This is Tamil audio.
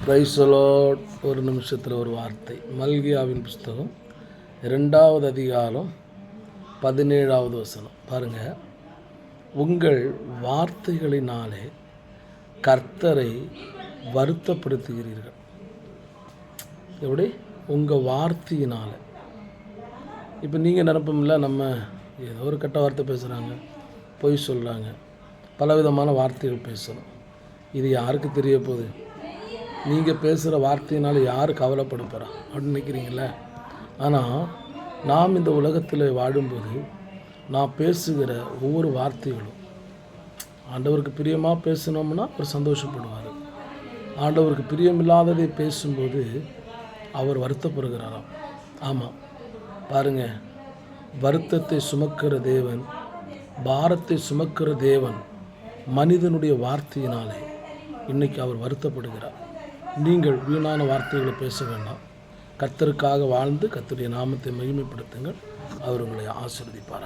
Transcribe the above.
Praise the Lord. ஒரு நிமிஷத்தில் ஒரு வார்த்தை. மல்கியாவின் புஸ்தகம் 2வது அதிகாரம் 17வது வசனம் பாருங்கள். உங்கள் வார்த்தைகளினாலே கர்த்தரை வருத்தப்படுத்துகிறீர்கள். எப்படி? உங்கள் வார்த்தையினால். இப்போ நீங்கள் நினைப்போம்ல, நம்ம ஏதோ ஒரு கெட்ட வார்த்தை பேசுகிறாங்க, பொய் சொல்கிறாங்க, பலவிதமான வார்த்தைகள் பேசணும். இது யாருக்கு தெரிய போகுது? நீங்கள் பேசுகிற வார்த்தையினால் யார் கவலைப்பட போகிறா அப்படின்னு நினைக்கிறீங்களே. ஆனால் நாம் இந்த உலகத்தில் வாழும்போது நான் பேசுகிற ஒவ்வொரு வார்த்தைகளும் ஆண்டவருக்கு பிரியமாக பேசினோம்னா அவர் சந்தோஷப்படுவார். ஆண்டவருக்கு பிரியமில்லாததை பேசும்போது அவர் வருத்தப்படுகிறாராம். ஆமாம், பாருங்கள், வருத்தத்தை சுமக்கிற தேவன், பாரத்தை சுமக்கிற தேவன் மனிதனுடைய வார்த்தையினாலே இன்றைக்கி அவர் வருத்தப்படுகிறார். நீங்கள் வீணான வார்த்தைகளை பேச வேண்டாம். கர்த்தருக்காக வாழ்ந்து கர்த்தருடைய நாமத்தை மகிமைப்படுத்துங்கள். அவர் உங்களை ஆசீர்வதிப்பாராக.